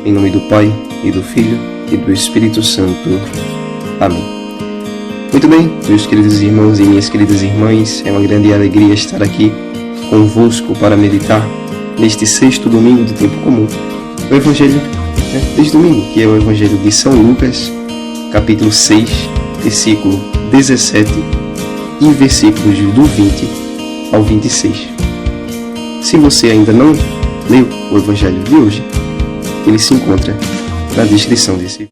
Em nome do Pai, e do Filho, e do Espírito Santo. Amém. Muito bem, meus queridos irmãos e minhas queridas irmãs, é uma grande alegria estar aqui convosco para meditar neste sexto domingo do tempo comum, o Evangelho deste domingo, que é o Evangelho de São Lucas, capítulo 6, versículo 17 e versículos do 20 ao 26. Se você ainda não leu o Evangelho de hoje, ele se encontra na descrição desse vídeo.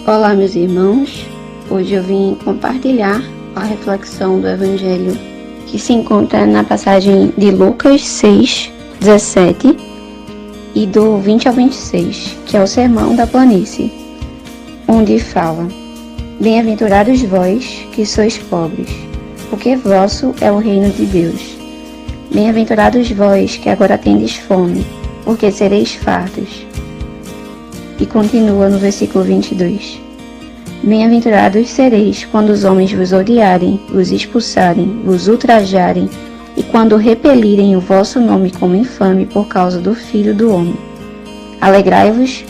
Olá, meus irmãos. Hoje eu vim compartilhar a reflexão do Evangelho que se encontra na passagem de Lucas 6, 17 e do 20 ao 26, que é o Sermão da Planície, onde fala: Bem-aventurados vós, que sois pobres, porque vosso é o reino de Deus. Bem-aventurados vós, que agora tendes fome, porque sereis fartos. E continua no versículo 22. Bem-aventurados sereis quando os homens vos odiarem, vos expulsarem, vos ultrajarem, e quando repelirem o vosso nome como infame por causa do Filho do Homem. Alegrai-vos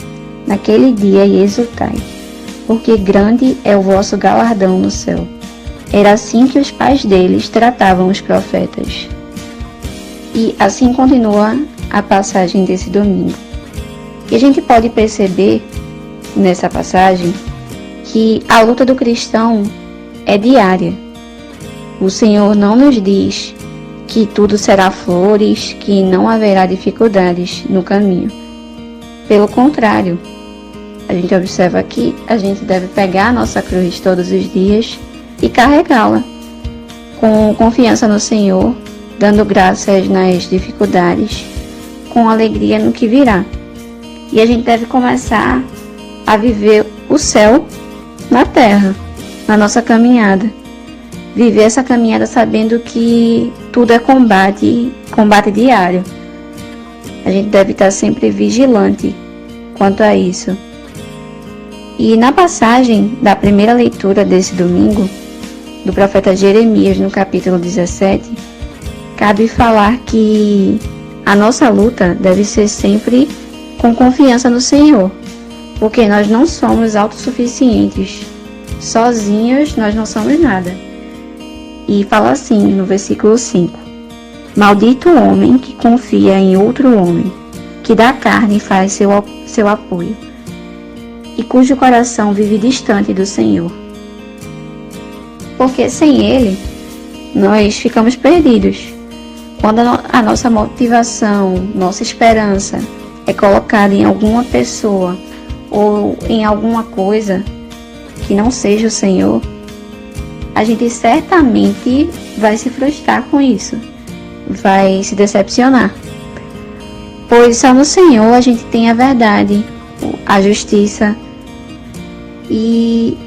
naquele dia e exultai, porque grande é o vosso galardão no céu. Era assim que os pais deles tratavam os profetas. E assim continua a passagem desse domingo. E a gente pode perceber nessa passagem que a luta do cristão é diária. O Senhor não nos diz que tudo será flores, que não haverá dificuldades no caminho. Pelo contrário, a gente observa que a gente deve pegar a nossa cruz todos os dias e carregá-la com confiança no Senhor, dando graças nas dificuldades, com alegria no que virá. E a gente deve começar a viver o céu na terra, na nossa caminhada. Viver essa caminhada sabendo que tudo é combate diário. A gente deve estar sempre vigilante quanto a isso. E na passagem da primeira leitura desse domingo, do profeta Jeremias, no capítulo 17, cabe falar que a nossa luta deve ser sempre com confiança no Senhor, porque nós não somos autossuficientes. Sozinhos nós não somos nada. E fala assim no versículo 5: Maldito o homem que confia em outro homem, que da carne faz seu apoio, e cujo coração vive distante do Senhor. Porque sem Ele, nós ficamos perdidos. Quando a nossa motivação, nossa esperança é colocada em alguma pessoa ou em alguma coisa que não seja o Senhor, a gente certamente vai se frustrar com isso, vai se decepcionar. Pois só no Senhor a gente tem a verdade, a justiça, e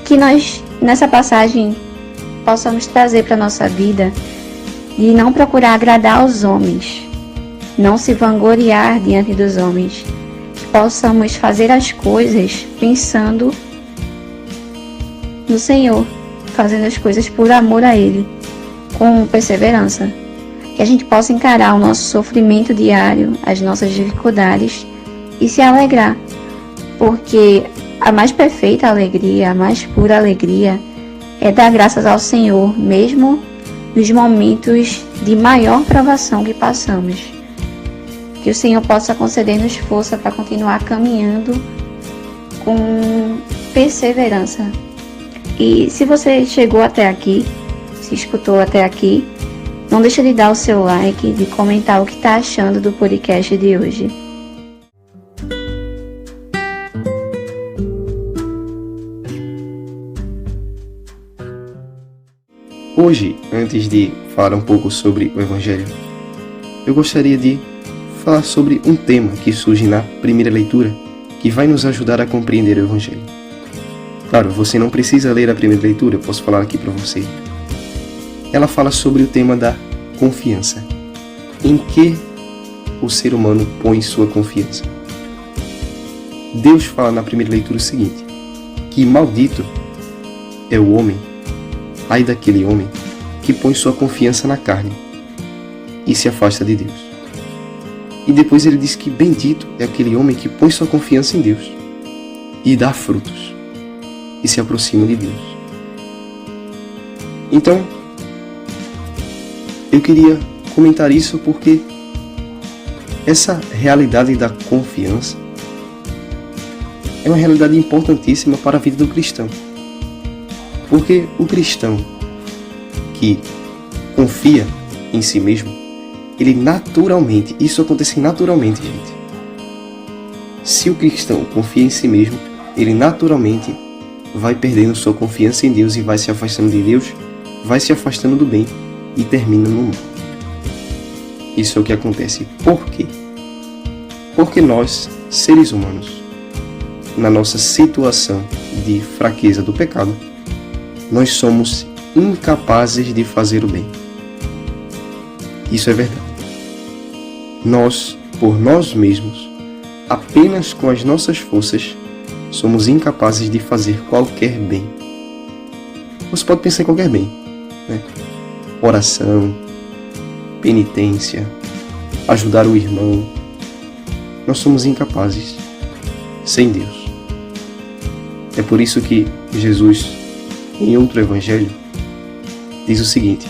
que nós, nessa passagem, possamos trazer para a nossa vida de não procurar agradar aos homens, não se vangloriar diante dos homens, que possamos fazer as coisas pensando no Senhor, fazendo as coisas por amor a Ele, com perseverança, que a gente possa encarar o nosso sofrimento diário, as nossas dificuldades e se alegrar, porque a mais perfeita alegria, a mais pura alegria é dar graças ao Senhor, mesmo nos momentos de maior provação que passamos. Que o Senhor possa conceder-nos força para continuar caminhando com perseverança. E se você chegou até aqui, se escutou até aqui, não deixa de dar o seu like, de comentar o que está achando do podcast de hoje. Hoje, antes de falar um pouco sobre o Evangelho, eu gostaria de falar sobre um tema que surge na primeira leitura, que vai nos ajudar a compreender o Evangelho. Claro, você não precisa ler a primeira leitura, eu posso falar aqui para você. Ela fala sobre o tema da confiança. em que o ser humano põe sua confiança. Deus fala na primeira leitura o seguinte, que maldito é o homem, ai daquele homem, que põe sua confiança na carne e se afasta de Deus. E depois ele diz que bendito é aquele homem que põe sua confiança em Deus e dá frutos e se aproxima de Deus. Então, eu queria comentar isso porque essa realidade da confiança é uma realidade importantíssima para a vida do cristão. Porque o cristão que confia em si mesmo, ele naturalmente, isso acontece naturalmente, gente. Se o cristão confia em si mesmo, ele naturalmente vai perdendo sua confiança em Deus e vai se afastando de Deus, vai se afastando do bem e termina no mal. Isso é o que acontece. Por quê? Porque nós, seres humanos, na nossa situação de fraqueza do pecado, nós somos incapazes de fazer o bem. Isso é verdade. Nós, por nós mesmos, apenas com as nossas forças, somos incapazes de fazer qualquer bem. Você pode pensar em qualquer bem, né? Oração, penitência, ajudar o irmão. Nós somos incapazes sem Deus. É por isso que Jesus, em outro evangelho, diz o seguinte: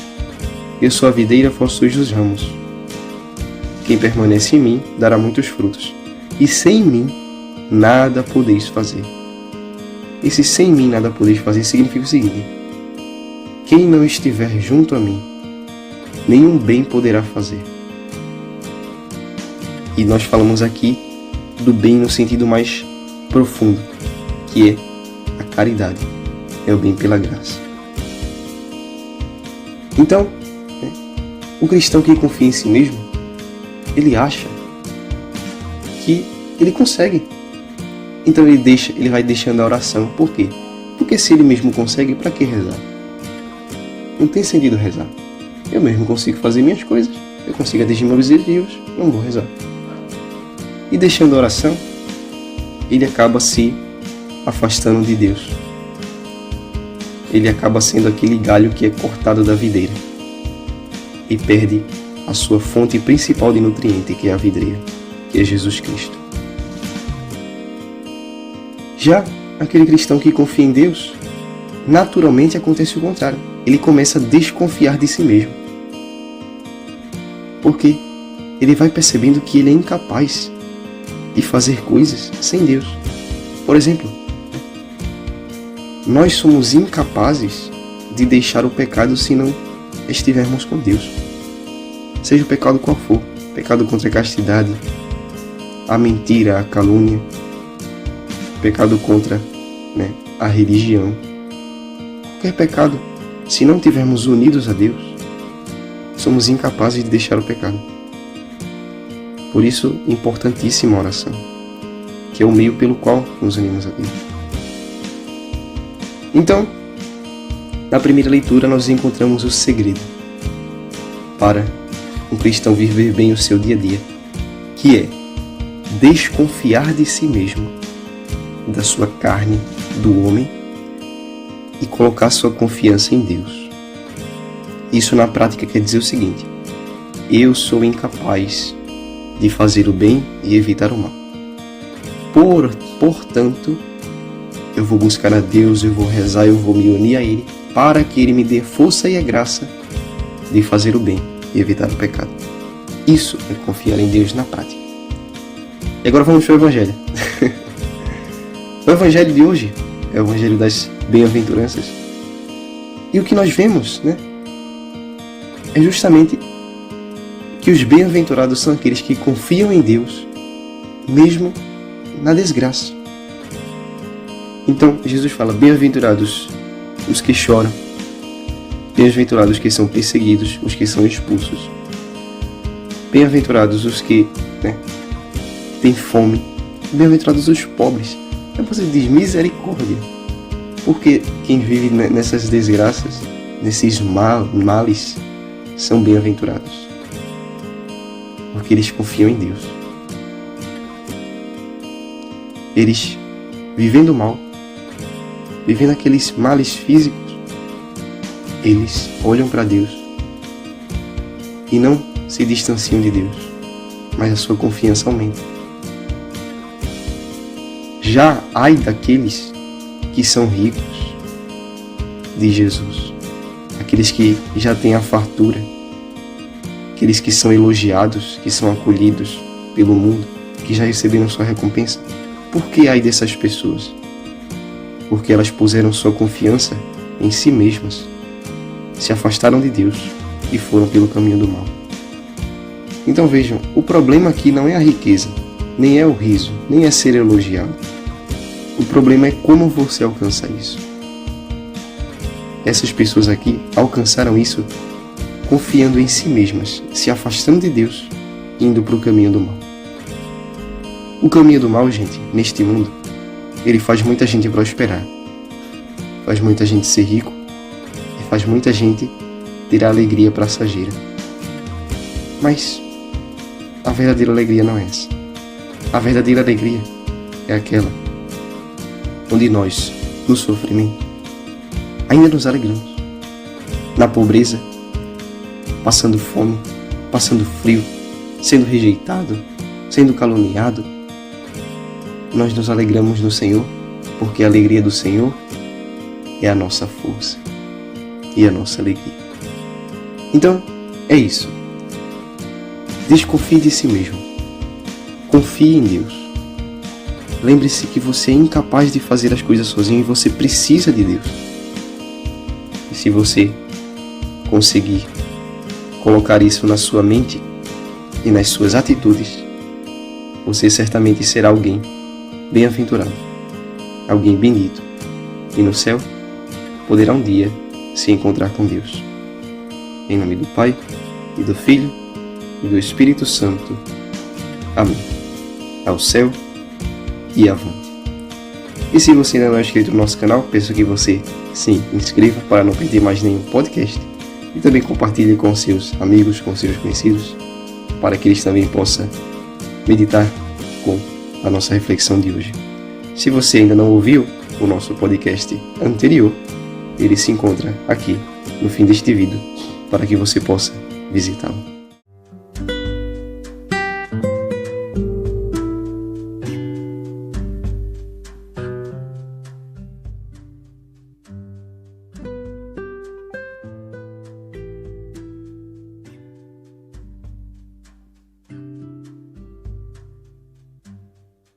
eu sou a videira, vós sois os ramos. Quem permanece em mim dará muitos frutos, e sem mim nada podeis fazer. Esse sem mim nada podeis fazer significa o seguinte: quem não estiver junto a mim, nenhum bem poderá fazer. E nós falamos aqui do bem no sentido mais profundo, que é a caridade, é o bem pela graça. Então, o cristão que confia em si mesmo, ele acha que ele consegue. Então ele vai deixando a oração. Por quê? Porque se ele mesmo consegue, para que rezar? Não tem sentido rezar. Eu mesmo consigo fazer minhas coisas, eu consigo atingir meus objetivos, não vou rezar. E deixando a oração, ele acaba se afastando de Deus. Ele acaba sendo aquele galho que é cortado da videira e perde a sua fonte principal de nutriente, que é a videira, que é Jesus Cristo. Já aquele cristão que confia em Deus, naturalmente acontece o contrário. Ele começa a desconfiar de si mesmo. Porque ele vai percebendo que ele é incapaz de fazer coisas sem Deus. Por exemplo, nós somos incapazes de deixar o pecado se não estivermos com Deus. Seja o pecado qual for, pecado contra a castidade, a mentira, a calúnia, pecado contra a religião, qualquer pecado, se não estivermos unidos a Deus, somos incapazes de deixar o pecado. Por isso, importantíssima a oração, que é o meio pelo qual nos unimos a Deus. Então, na primeira leitura nós encontramos o segredo para um cristão viver bem o seu dia a dia, que é desconfiar de si mesmo, da sua carne, do homem, e colocar sua confiança em Deus. Isso na prática quer dizer o seguinte: eu sou incapaz de fazer o bem e evitar o mal. Portanto, eu vou buscar a Deus, eu vou rezar, eu vou me unir a Ele, para que Ele me dê força e a graça de fazer o bem e evitar o pecado. Isso é confiar em Deus na prática. E agora vamos para o Evangelho. O Evangelho de hoje é o Evangelho das Bem-aventuranças. E o que nós vemos, é justamente que os bem-aventurados são aqueles que confiam em Deus, mesmo na desgraça. Então, Jesus fala: bem-aventurados os que choram, bem-aventurados os que são perseguidos, os que são expulsos, bem-aventurados os que têm fome, bem-aventurados os pobres. Então você diz misericórdia, porque quem vive nessas desgraças, nesses males, são bem-aventurados. porque eles confiam em Deus. Eles, vivendo mal, vivendo aqueles males físicos, eles olham para Deus e não se distanciam de Deus, mas a sua confiança aumenta. Já ai daqueles que são ricos de Jesus, aqueles que já têm a fartura, aqueles que são elogiados, que são acolhidos pelo mundo, que já receberam sua recompensa. Por que ai dessas pessoas? Porque elas puseram sua confiança em si mesmas, se afastaram de Deus e foram pelo caminho do mal. Então vejam, o problema aqui não é a riqueza, nem é o riso, nem é ser elogiado. O problema é como você alcança isso. Essas pessoas aqui alcançaram isso confiando em si mesmas, se afastando de Deus, indo para o caminho do mal. O caminho do mal, gente, neste mundo, ele faz muita gente prosperar, faz muita gente ser rico e faz muita gente ter a alegria passageira. Mas a verdadeira alegria não é essa. A verdadeira alegria é aquela onde nós, no sofrimento, ainda nos alegramos. Na pobreza, passando fome, passando frio, sendo rejeitado, sendo caluniado, nós nos alegramos no Senhor, porque a alegria do Senhor é a nossa força e a nossa alegria. Então, é isso. Desconfie de si mesmo. Confie em Deus. Lembre-se que você é incapaz de fazer as coisas sozinho e você precisa de Deus. E se você conseguir colocar isso na sua mente e nas suas atitudes, você certamente será alguém bem-aventurado, alguém bendito, e no céu poderá um dia se encontrar com Deus. Em nome do Pai, e do Filho, e do Espírito Santo. Amém. Ao céu e avante. E se você ainda não é inscrito no nosso canal, peço que você se inscreva para não perder mais nenhum podcast, e também compartilhe com seus amigos, com seus conhecidos, para que eles também possam meditar com a nossa reflexão de hoje. Se você ainda não ouviu o nosso podcast anterior, ele se encontra aqui no fim deste vídeo, para que você possa visitá-lo.